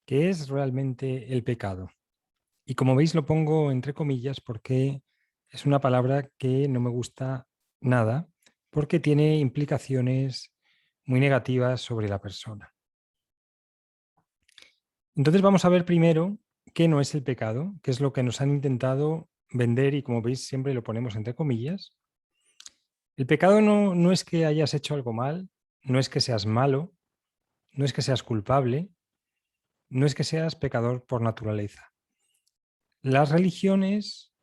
¿Qué es realmente el pecado? Y como veis lo pongo entre comillas porque es una palabra que no me gusta nada, porque tiene implicaciones muy negativas sobre la persona. Entonces vamos a ver primero qué no es el pecado, qué es lo que nos han intentado vender y como veis siempre lo ponemos entre comillas. El pecado no es que hayas hecho algo mal, no es que seas malo, no es que seas culpable, no es que seas pecador por naturaleza. Las religiones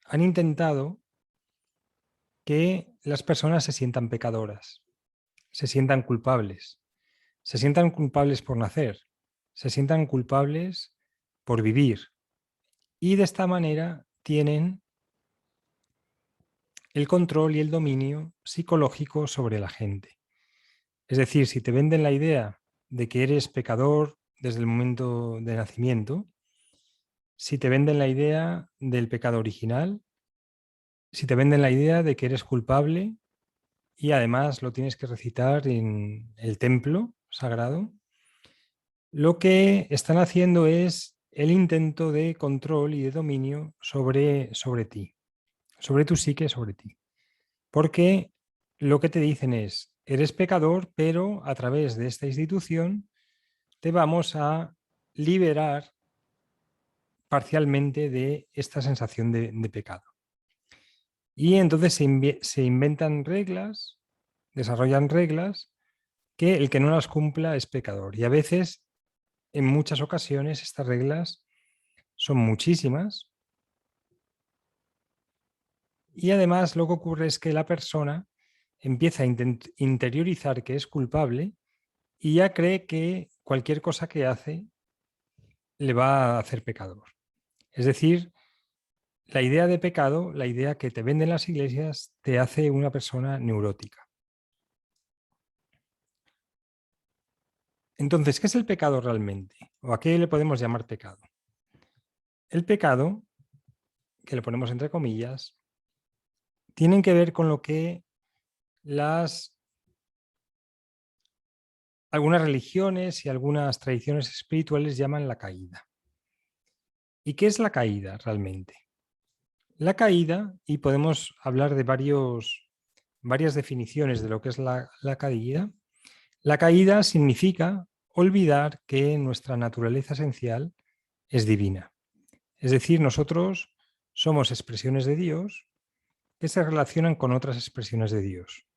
han intentado que las personas se sientan pecadoras, se sientan culpables por nacer, se sientan culpables por vivir y de esta manera tienen el control y el dominio psicológico sobre la gente. Es decir, si te venden la idea de que eres pecador desde el momento de nacimiento, si te venden la idea del pecado original, si te venden la idea de que eres culpable y además lo tienes que recitar en el templo sagrado, lo que están haciendo es el intento de control y de dominio sobre ti, sobre tu psique, sobre ti. Porque lo que te dicen es, eres pecador, pero a través de esta institución te vamos a liberar parcialmente de esta sensación de pecado. Y entonces se inventan reglas, desarrollan reglas que el que no las cumpla es pecador. Y a veces, en muchas ocasiones, estas reglas son muchísimas. Y además lo que ocurre es que la persona empieza a interiorizar que es culpable y ya cree que cualquier cosa que hace le va a hacer pecador. Es decir, la idea de pecado, la idea que te venden las iglesias, te hace una persona neurótica. Entonces, ¿qué es el pecado realmente? ¿O a qué le podemos llamar pecado? El pecado, que lo ponemos entre comillas, tiene que ver con lo que algunas religiones y algunas tradiciones espirituales llaman la caída. ¿Y qué es la caída realmente? La caída, y podemos hablar de varias definiciones de lo que es la caída significa olvidar que nuestra naturaleza esencial es divina. Es decir, nosotros somos expresiones de Dios que se relacionan con otras expresiones de Dios.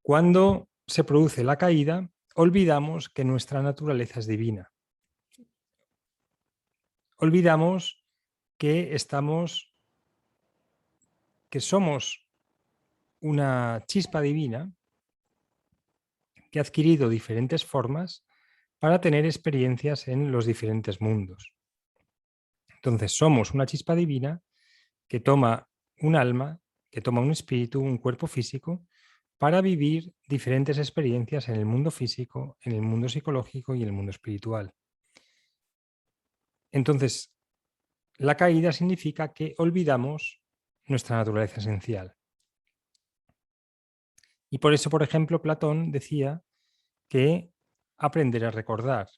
Cuando se produce la caída, olvidamos que nuestra naturaleza es divina. Olvidamos que que somos una chispa divina que ha adquirido diferentes formas para tener experiencias en los diferentes mundos. Entonces, somos una chispa divina que toma un alma, que toma un espíritu, un cuerpo físico, para vivir diferentes experiencias en el mundo físico, en el mundo psicológico y en el mundo espiritual. Entonces, la caída significa que olvidamos nuestra naturaleza esencial. Y por eso, por ejemplo, Platón decía que aprender a recordar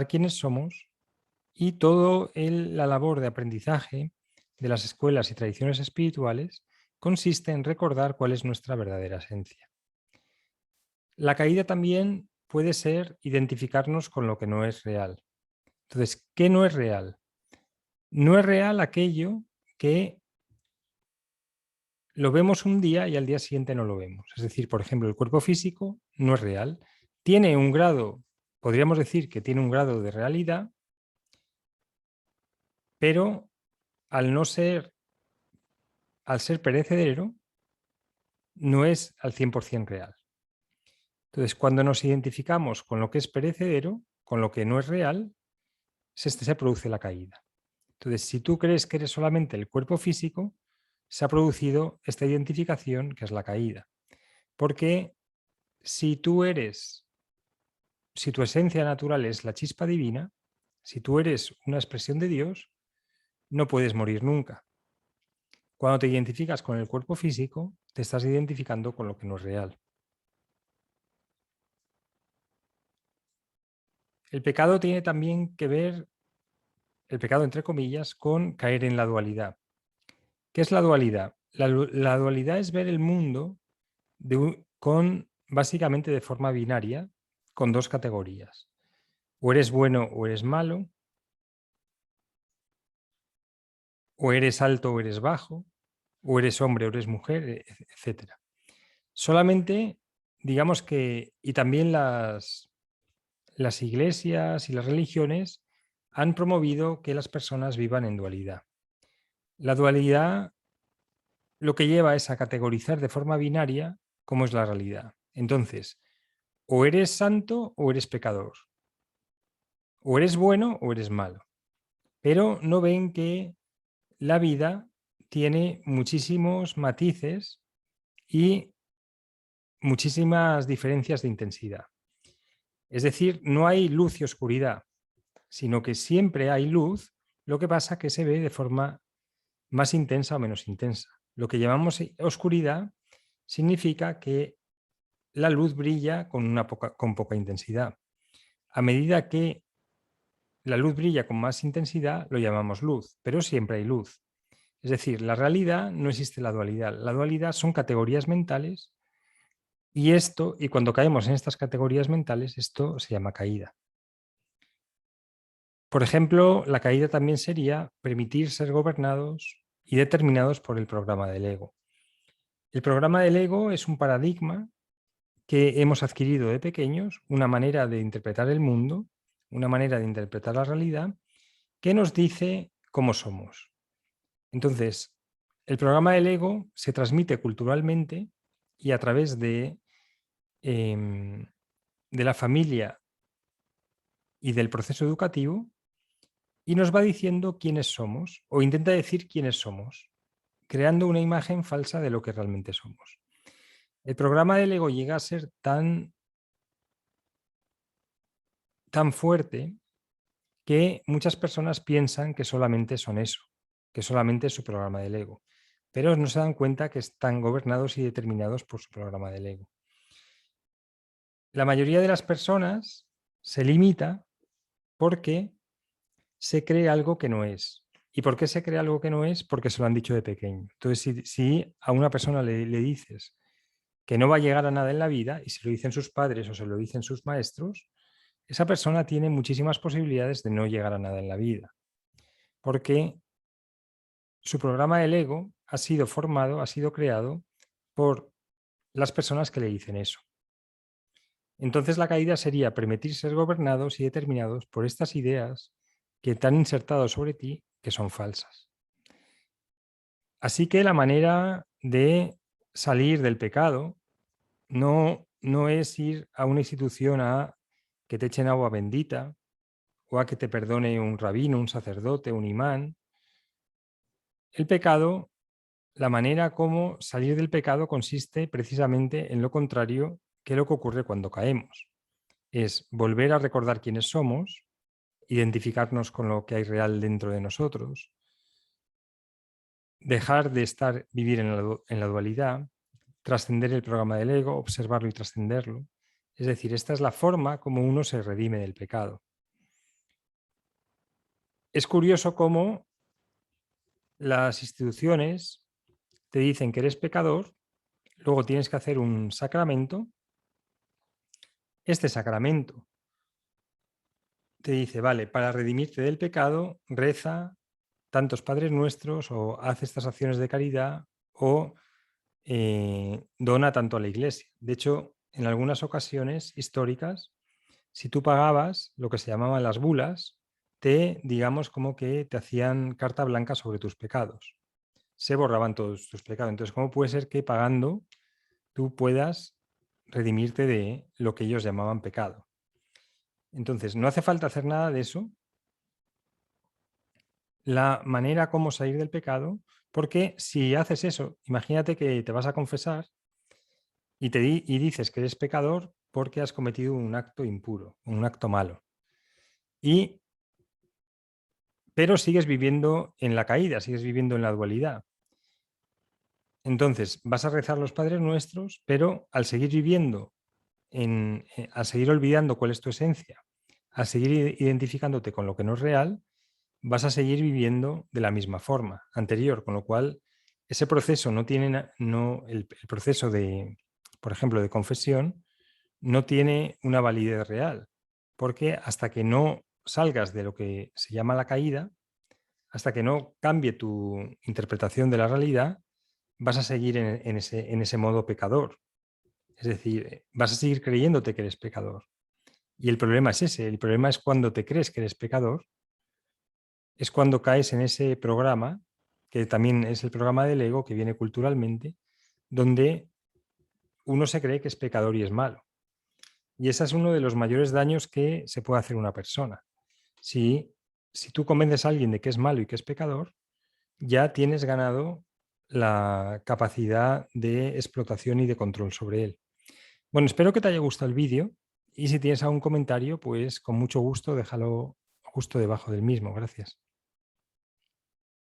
quiénes somos y toda la labor de aprendizaje de las escuelas y tradiciones espirituales consiste en recordar cuál es nuestra verdadera esencia. La caída también puede ser identificarnos con lo que no es real. Entonces, ¿qué no es real? No es real aquello que lo vemos un día y al día siguiente no lo vemos. Es decir, por ejemplo, el cuerpo físico no es real. Tiene un grado, podríamos decir que tiene un grado de realidad, pero al no ser, al ser perecedero, no es al 100% real. Entonces, cuando nos identificamos con lo que es perecedero, con lo que no es real, se produce la caída. Entonces, si tú crees que eres solamente el cuerpo físico, se ha producido esta identificación que es la caída. Porque si tú eres, si tu esencia natural es la chispa divina, si tú eres una expresión de Dios, no puedes morir nunca. Cuando te identificas con el cuerpo físico, te estás identificando con lo que no es real. El pecado tiene también que ver, el pecado entre comillas, con caer en la dualidad. ¿Qué es la dualidad? La dualidad es ver el mundo con básicamente de forma binaria, con dos categorías. O eres bueno o eres malo, o eres alto o eres bajo, o eres hombre o eres mujer, etc. Solamente, digamos que, y también las iglesias y las religiones han promovido que las personas vivan en dualidad. La dualidad lo que lleva es a categorizar de forma binaria cómo es la realidad. Entonces, o eres santo o eres pecador, o eres bueno o eres malo, pero no ven que la vida tiene muchísimos matices y muchísimas diferencias de intensidad. Es decir, no hay luz y oscuridad, sino que siempre hay luz, lo que pasa que se ve de forma más intensa o menos intensa. Lo que llamamos oscuridad significa que la luz brilla con poca intensidad. A medida que la luz brilla con más intensidad, lo llamamos luz, pero siempre hay luz. Es decir, la realidad no existe la dualidad. La dualidad son categorías mentales y cuando caemos en estas categorías mentales, esto se llama caída. Por ejemplo, la caída también sería permitir ser gobernados y determinados por el programa del ego. El programa del ego es un paradigma que hemos adquirido de pequeños, una manera de interpretar el mundo, una manera de interpretar la realidad, que nos dice cómo somos. Entonces, el programa del ego se transmite culturalmente y a través de la familia y del proceso educativo y nos va diciendo quiénes somos o intenta decir quiénes somos, creando una imagen falsa de lo que realmente somos. El programa del ego llega a ser tan fuerte que muchas personas piensan que solamente son eso, que solamente es su programa del ego, pero no se dan cuenta que están gobernados y determinados por su programa del ego. La mayoría de las personas se limita porque se cree algo que no es. ¿Y por qué se cree algo que no es? Porque se lo han dicho de pequeño. Entonces, si a una persona le dices que no va a llegar a nada en la vida, y se lo dicen sus padres o se lo dicen sus maestros, esa persona tiene muchísimas posibilidades de no llegar a nada en la vida. Porque su programa del ego ha sido formado, ha sido creado por las personas que le dicen eso. Entonces la caída sería permitir ser gobernados y determinados por estas ideas que te han insertado sobre ti que son falsas. Así que la manera de salir del pecado no es ir a una institución a que te echen agua bendita o a que te perdone un rabino, un sacerdote, un imán. El pecado, la manera como salir del pecado consiste precisamente en lo contrario que lo que ocurre cuando caemos. Es volver a recordar quiénes somos, identificarnos con lo que hay real dentro de nosotros, dejar de vivir en la dualidad, trascender el programa del ego, observarlo y trascenderlo. Es decir, esta es la forma como uno se redime del pecado. Es curioso cómo las instituciones te dicen que eres pecador, luego tienes que hacer un sacramento. Este sacramento te dice, vale, para redimirte del pecado, reza tantos Padres Nuestros o haz estas acciones de caridad o dona tanto a la iglesia. De hecho, en algunas ocasiones históricas, si tú pagabas lo que se llamaban las bulas, digamos, como que te hacían carta blanca sobre tus pecados. Se borraban todos tus pecados. Entonces, ¿cómo puede ser que pagando tú puedas redimirte de lo que ellos llamaban pecado? Entonces, no hace falta hacer nada de eso. La manera como salir del pecado, porque si haces eso, imagínate que te vas a confesar y dices que eres pecador porque has cometido un acto impuro, un acto malo. Pero sigues viviendo en la caída, sigues viviendo en la dualidad. Entonces, vas a rezar los Padres Nuestros, pero al seguir viviendo, al seguir olvidando cuál es tu esencia al seguir identificándote con lo que no es real, vas a seguir viviendo de la misma forma anterior, con lo cual ese proceso no tiene, el proceso de, por ejemplo, de confesión, no tiene una validez real, porque hasta que no salgas de lo que se llama la caída, hasta que no cambie tu interpretación de la realidad, vas a seguir en ese modo pecador. Es decir, vas a seguir creyéndote que eres pecador. Y el problema es ese, el problema es cuando te crees que eres pecador, es cuando caes en ese programa, que también es el programa del ego que viene culturalmente, donde uno se cree que es pecador y es malo. Y ese es uno de los mayores daños que se puede hacer una persona. Si, si tú convences a alguien de que es malo y que es pecador, ya tienes ganado la capacidad de explotación y de control sobre él. Bueno, espero que te haya gustado el vídeo y si tienes algún comentario, pues con mucho gusto déjalo justo debajo del mismo. Gracias.